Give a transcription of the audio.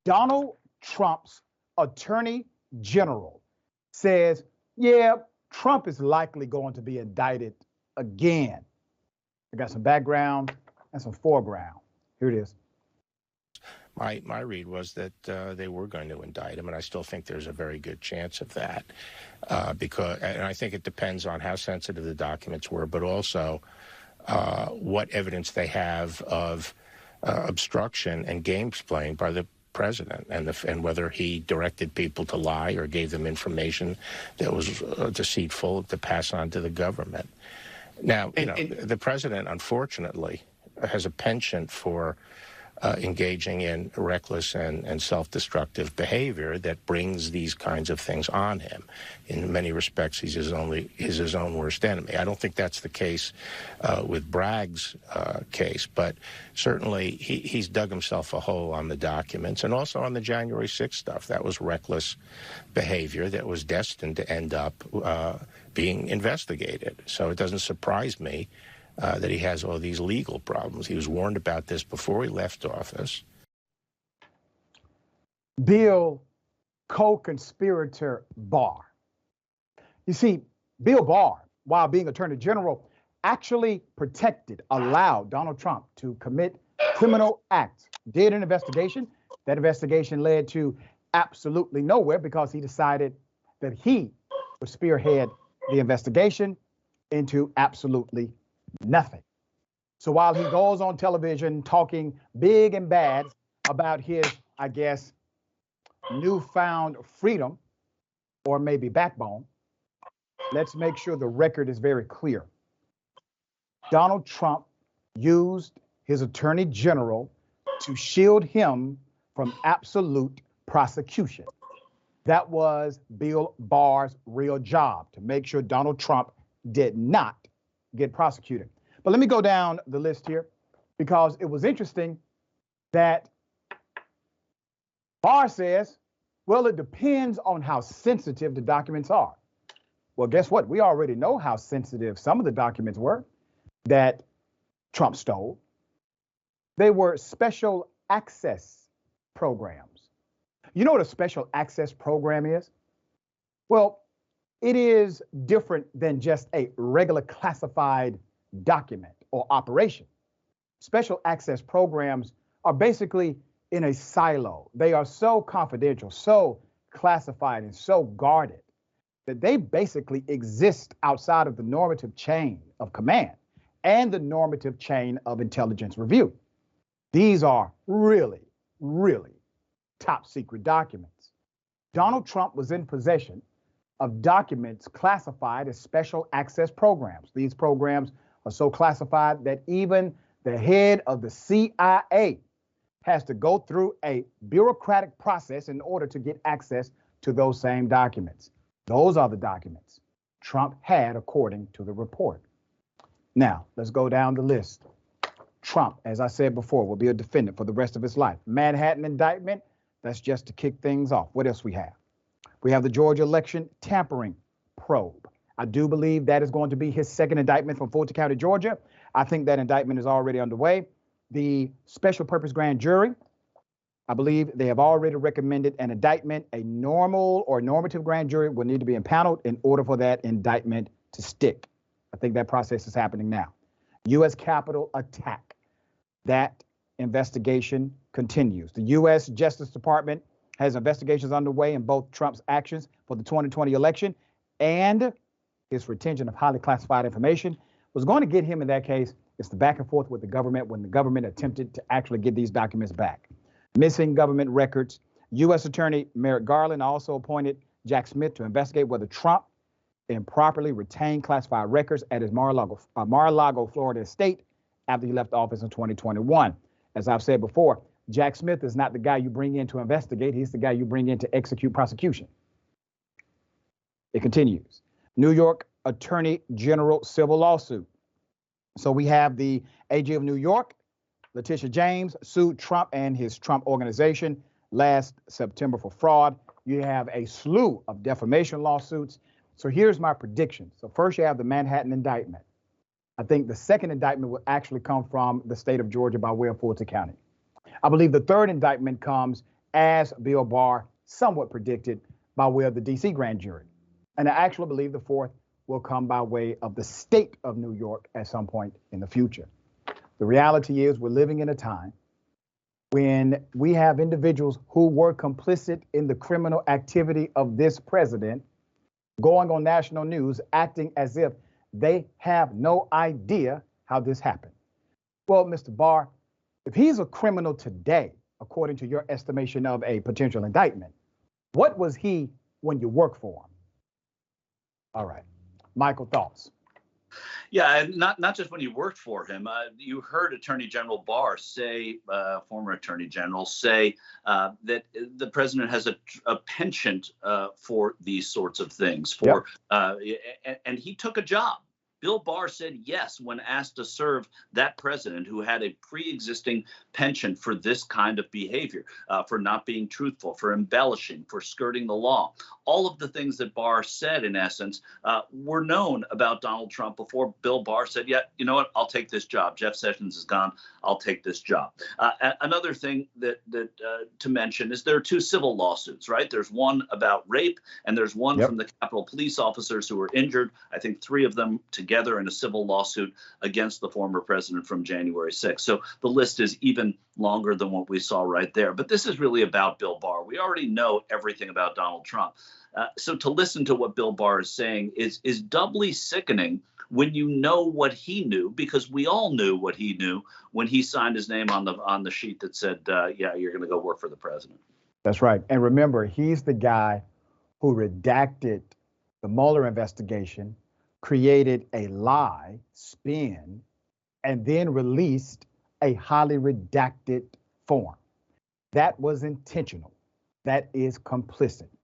Donald Trump's Attorney General says, yeah, Trump is likely going to be indicted again. I got some background and some foreground. Here it is. My read was that they were going to indict him, and I still think there's a very good chance of that, and I think it depends on how sensitive the documents were, but also what evidence they have of obstruction and games playing by the president, and whether he directed people to lie or gave them information that was deceitful to pass on to the government. Now, the president, unfortunately, has a penchant for engaging in reckless and self-destructive behavior that brings these kinds of things on him. In many respects, he's his own worst enemy. I don't think that's the case with Bragg's case, but certainly he's dug himself a hole on the documents and also on the January 6th stuff. That was reckless behavior that was destined to end up being investigated. So it doesn't surprise me that he has all these legal problems. He was warned about this before he left office. Bill co-conspirator Barr. You see, Bill Barr, while being Attorney General, actually allowed Donald Trump to commit criminal acts, did an investigation. That investigation led to absolutely nowhere because he decided that he would spearhead the investigation into absolutely nothing. So while he goes on television talking big and bad about his, I guess, newfound freedom or maybe backbone, let's make sure the record is very clear. Donald Trump used his Attorney General to shield him from absolute prosecution. That was Bill Barr's real job, to make sure Donald Trump did not get prosecuted. But let me go down the list here, because it was interesting that Barr says, well, it depends on how sensitive the documents are. Well, guess what? We already know how sensitive some of the documents were that Trump stole. They were special access programs. You know what a special access program is? Well, it is different than just a regular classified document or operation. Special access programs are basically in a silo. They are so confidential, so classified, and so guarded that they basically exist outside of the normative chain of command and the normative chain of intelligence review. These are really, really top secret documents. Donald Trump was in possession of documents classified as special access programs. These programs are so classified that even the head of the CIA has to go through a bureaucratic process in order to get access to those same documents. Those are the documents Trump had, according to the report. Now, let's go down the list. Trump, as I said before, will be a defendant for the rest of his life. Manhattan indictment, that's just to kick things off. What else we have? We have the Georgia election tampering probe. I do believe that is going to be his second indictment from Fulton County, Georgia. I think that indictment is already underway. The special purpose grand jury, I believe they have already recommended an indictment. A normal or normative grand jury will need to be impaneled in order for that indictment to stick. I think that process is happening now. U.S. Capitol attack. That investigation continues. The U.S. Justice Department has investigations underway in both Trump's actions for the 2020 election and his retention of highly classified information. Was going to get him in that case. It's the back and forth with the government when the government attempted to actually get these documents back. Missing government records. U.S. Attorney Merrick Garland also appointed Jack Smith to investigate whether Trump improperly retained classified records at his Mar-a-Lago, Florida estate after he left office in 2021. As I've said before, Jack Smith is not the guy you bring in to investigate. He's the guy you bring in to execute prosecution. It continues. New York Attorney General civil lawsuit. So we have the AG of New York, Letitia James, sued Trump and his Trump organization last September for fraud. You have a slew of defamation lawsuits. So here's my prediction. So first you have the Manhattan indictment. I think the second indictment will actually come from the state of Georgia by way of Fulton County. I believe the third indictment comes as Bill Barr somewhat predicted, by way of the DC grand jury. And I actually believe the fourth will come by way of the state of New York at some point in the future. The reality is we're living in a time when we have individuals who were complicit in the criminal activity of this president going on national news, acting as if they have no idea how this happened. Well, Mr. Barr, if he's a criminal today, according to your estimation of a potential indictment, what was he when you worked for him? All right. Michael, thoughts? Yeah, and not just when you worked for him. You heard Attorney General Barr say, former Attorney General, say that the president has a penchant for these sorts of things. And he took a job. Bill Barr said yes when asked to serve that president who had a pre-existing penchant for this kind of behavior, for not being truthful, for embellishing, for skirting the law. All of the things that Barr said, in essence, were known about Donald Trump before Bill Barr said, yeah, you know what, I'll take this job. Jeff Sessions is gone. I'll take this job. Another thing that to mention is there are two civil lawsuits, right? There's one about rape, and there's one from the Capitol Police officers who were injured. I think three of them together in a civil lawsuit against the former president from January 6th. So the list is even longer than what we saw right there. But this is really about Bill Barr. We already know everything about Donald Trump. So to listen to what Bill Barr is saying is doubly sickening when you know what he knew, because we all knew what he knew when he signed his name on the sheet that said, yeah, you're going to go work for the president. That's right. And remember, he's the guy who redacted the Mueller investigation, created a lie, spin, and then released a highly redacted form. That was intentional. That is complicit.